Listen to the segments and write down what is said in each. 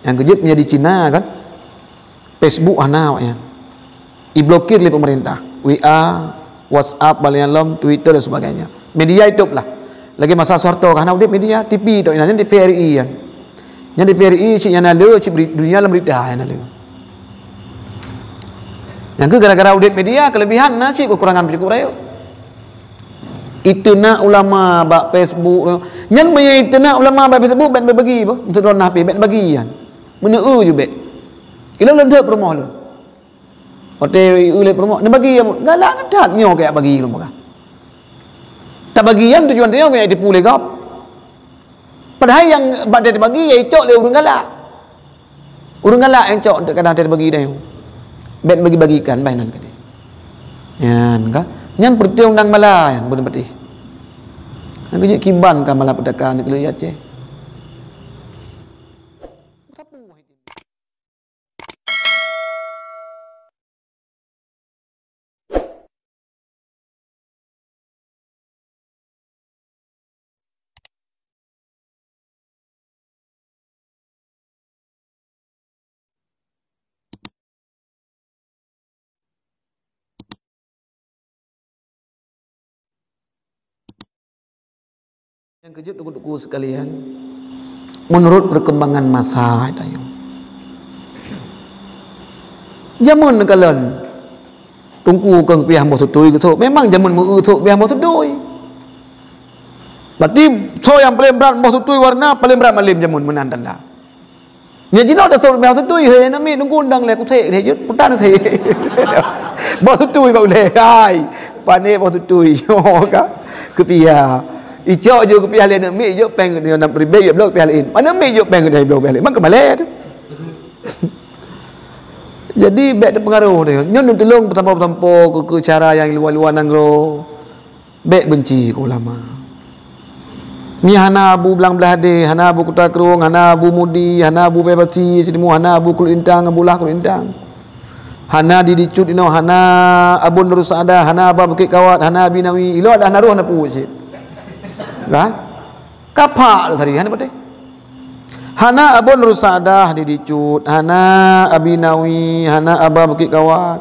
Yang kejutnya di Cina kan, Facebook ya, diblokir oleh pemerintah, WA, WhatsApp, Balayalam, Twitter dan sebagainya. Media hidup lah. Lagi masa Soeharto karena udah media TV tu, yang di VRI kan, yang di VRI cik yang ada, cik dunia dalam berita yang ada. Yang ke gara-gara udah media kelebihan, cik kekurangan cukup raya. Itu nak ulama bak Facebook, yang punya itu nak ulama bak Facebook, ben berbagi, betul don HP, ben bagi kan, meneu je bet. Ilau belum tak promoh lu. Hotel ulai promoh, nak bagi yang galak ketat nyo kayak bagi lu maka. Tak bagian tujuan dia kena tipu legap. Padahal yang pada dibagi ya itu le urang galak. Urang galak yang cok untuk kadang dia bagi dia. Bet bagi-bagikan bainan ka dia. Yan ka. Yang pertiung nang mala yan bener betih. Nang kejut kiban ka mala pedakan ni keluyat je. Yang kejut duku-duku sekalian, menurut perkembangan masa dayu. Zaman kalian tungku keng piah bos tutui ke so, memang zaman mu so piah bos tutui. Berarti so yang paling berat bos tutui warna paling berat malim zaman menan tanda. Nya jino dah so piah tutui he nami tungku undang le ku thek he jut putan thek. Bos tutui ba le hai. Pane bos tutui yo ka ke piah Icok je ke pihak lain nak ambil je peng dia nak pribadi je blok pihak lain. Mana ambil je peng dia blok pihak lain. Mak kebalik tu. Jadi beg ada pengaruh dia. Nyon tolong bertampo-tampo ke cara yang luar-luar nangro. Beg benci ke ulama. Ni hana abu belang belah de, hana abu Kota Kerung, hana abu Mudi, hana abu Bebasi, sedimu hana abu Kul Intang, abulah Kul Intang. Hana di dicut ino, hana abu Nur Saada, hana abu Bukit Kawat, hana Binawi. Ilo ada hana ruh hana pucit. Kan? Kapak sari hana betul. Hana abun rusadah di dicut, hana abinawi, hana aba Bukit Kawat.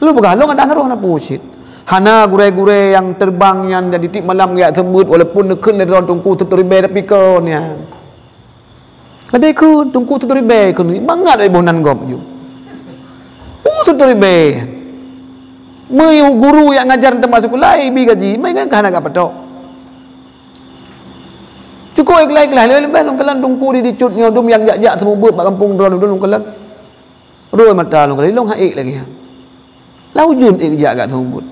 Lu begalong ada naruh hana pucit. Hana gure-gure yang terbang yang jadi tip malam ya sebut walaupun nekun dari ron tungku tuturibe tapi kon ya. Lebih kun tungku tuturibe kun bangat ai bonan gom ju. Tuturibe. Meu guru yang ngajar tempat sekolah ibi gaji, mai kan hana gak petok. Cukup ikhlas-ikhlas lepas long kelan tungku di dicut nyodum yang jak-jak semua buat mak kampung dron long kelan. Roi mata long kelan long haik lagi. Laujun ik jak kat semua buat.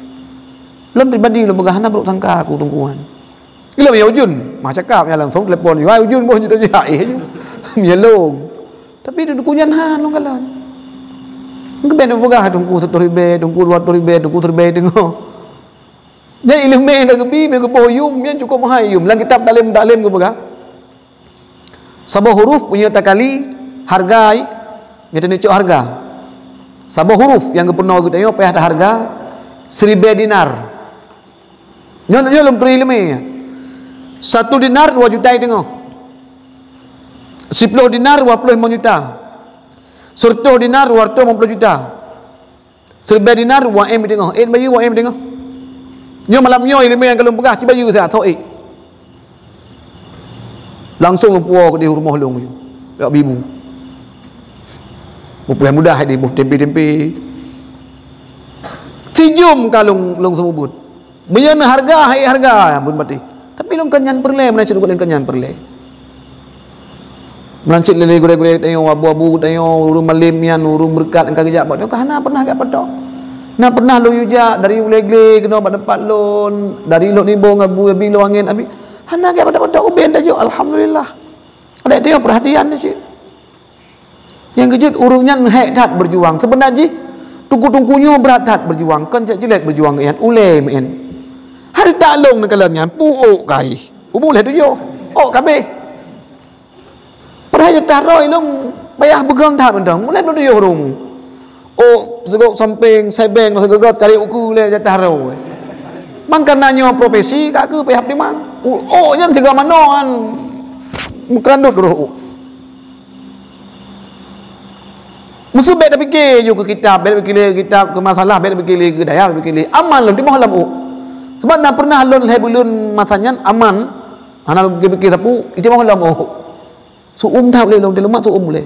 Lom pribadi lo megah hana beruk sangka aku tungkuan. Ilo ya ujun, mah cakap nya langsung telefon, "Wai ujun boh juta jak je." Mielong. Tapi tu kunyan han long kelan. Engke ben megah tungku 1.000, tungku 2.000, tungku 3.000 tengok. Dia ilmu nak kebi me ke boyum yang cukup mahayum dalam kitab taklim ke begah. Sabah huruf punya takali hargai dia nak cok harga. Sabah huruf yang kepenuh kita yo payah ada harga 1.000 dinar. Nyo lum ilmu. 1 dinar 2 juta tengok. 10 dinar 25 juta. 100 dinar 250 juta. 1.000 dinar 1 M tengok. 8 bayu 1 M tengok. Nyo malam nyo ilmu yang kalau pegah cuba you saya sok langsung puo ke di rumah long you dak bibu bukan mudah di buh tempe-tempe cijum kalung long semubut menyana harga hai harga yang pun mati tapi long kenyan perle menancit dengan kenyan perle menancit lele gure-gure tayo abu-abu tayo urung malim yan urung berkat engka gejak bak kana pernah gak petok. Nak pernah lo yujak dari uleg-leg kena pada tempat lon dari lo nibo ngabu abi lo angin abi hana ke pada uben tajuk alhamdulillah ada dia perhatian ni yang kejut urungnya hek tat berjuang sebenarnya tungku-tungkunya berat tat berjuang kan cak jelet berjuang yan ule men hari tak long nak kalannya puuk kai boleh tu yo oh kabe perhatian taroi long payah bergerak tat undang mulai tu yo urung oh segok samping sebeng segok cari uku le jatah ro. Mang karena profesi kak ke pihak di mang. Oh nya segala manoan. Mukrandut roh. Musuh bet dah fikir je ke kitab, bet fikir kitab ke masalah, bet fikir ke daya, bet fikir aman lah di mahalam u. Sebab nak pernah lon hebulun masanya aman, ana fikir sapu, itu mahalam u. So tak boleh long telumat so boleh.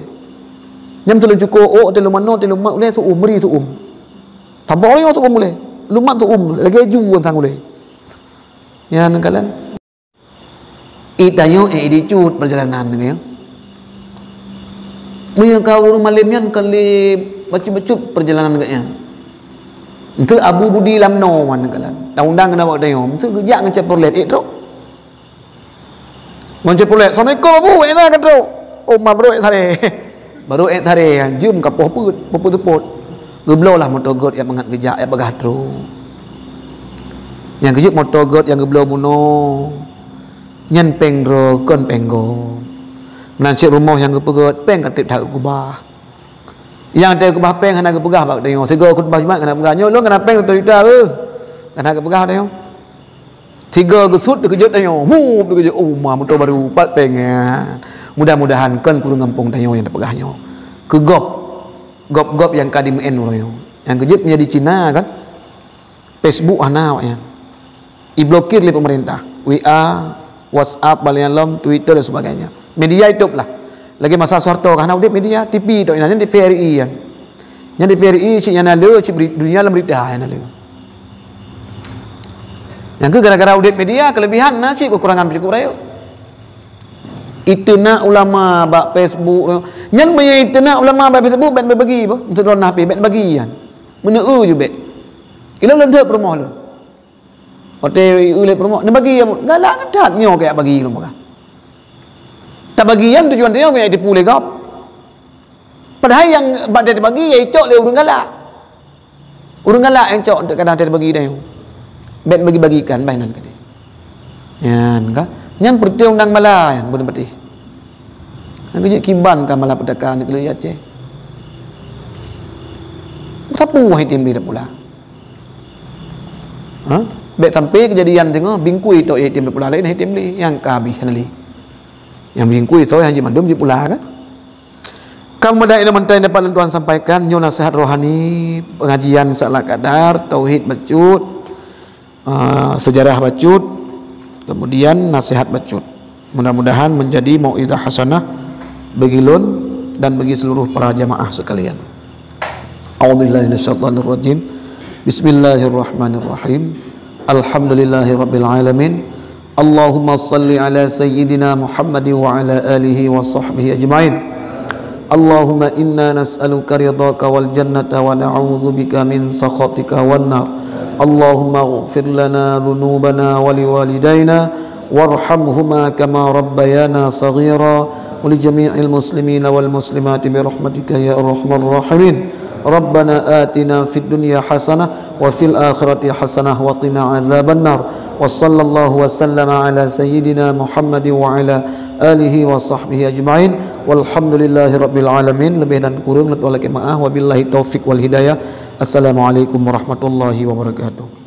Nyam telu cukup oh telu mano telu mak boleh so meri so Tambah orang so boleh. Lumat so lagi juan sang boleh. Ya nangkalan. Itayo dicut perjalanan ni ya. Muya kau rumah lemnya kali bacu-bacu perjalanan katnya. Itu Abu Budi Lamno wan kalan. Undang kena buat dayo. Itu gejak ngecap porlet tu. Ngecap porlet. Assalamualaikum Abu. Enak kan tu. Oh ma baru thare. Baru thare jum kapoh put, puput. Geblo lah motor god yang mengat gejak ya bagah tu. Yang kejut motor god yang geblo buno. Nyen pengro kon penggo. Nanti rumah yang kepegat peng katip tak kubah. Yang tak kubah peng kena kepegah bak tengok. Sego kubah cuma kena pegah nyolong kena peng tu juta ke. Kena kepegah tengok. Tiga gesut dikejut tengok. Mu dikejut oh mah motor baru pat peng ya. Mudah-mudahan kan kurang kampung tengok yang terpegahnya. Gop yang kadim en tengok. Yang kejut menjadi Cina kan. Facebook ana ya. Diblokir oleh pemerintah. WA, WhatsApp, Balayalam, Twitter dan sebagainya. Media hidup lah. Lagi masa Soeharto kan ada media TV tu yang di TVRI kan. Yang di TVRI cik yang ada cik dunia dalam berita yang ada. Yang ke gara-gara audit media kelebihan nah cik kekurangan cukup raya. Itu nak ulama bak Facebook. Yang punya itu nak ulama bak Facebook ben bagi apa? Untuk don HP ben bagi kan. Meneu je bet. Kita belum dah promoh lu. Hotel ulai promoh. Nak bagi apa? Galak kedat nyo kayak bagi lu maka. Tak bagian tujuan dia kena tipu legap. Padahal yang badan dia bagi ya cok le urang galak. Urang galak yang cok untuk kadang dia bagi dia. Bet bagi-bagikan bainan ke dia. Yan ka. Yang perti undang bala yang boleh berarti. Nak je kiban ka malah pedagang ni kelih Aceh. Sapu hai tim dia pula. Ha? Bet sampai kejadian tengok bingkui tok tim dia pula lain hai tim ni yang kabih nali. Yang bingkui so haji mandum je pula kan. Kemudian elemen yang dapat Tuan sampaikan nyo nasihat rohani, pengajian salat kadar, tauhid bacut, sejarah bacut, kemudian nasihat bacut. Mudah-mudahan menjadi mau'izah hasanah bagi lun dan bagi seluruh para jamaah sekalian. A'udzubillahi minasyaitonir rajim. Bismillahirrahmanirrahim. Alhamdulillahirabbil alamin. Allahumma salli ala sayyidina Muhammad wa ala alihi wa sahbihi ajma'in. Allahumma inna nas'aluka ridhaka wal jannata wa na'udzu bika min sakhatika wan nar. Allahumma ighfir lana dhunubana wa liwalidayna warhamhuma kama rabbayana saghira wa li jami'il muslimina wal muslimati bi rahmatika ya arhamar rahimin. Rabbana atina fid dunya hasanah wa fil akhirati hasanah wa qina adzaban nar. Wa sallallahu wa sallama ala sayyidina Muhammad wa ala alihi wa sahbihi ajma'in. Walhamdulillahi rabbil alamin. Lebih dan kurang nak wala maaf wabillahi taufik wal hidayah. Assalamualaikum warahmatullahi wabarakatuh.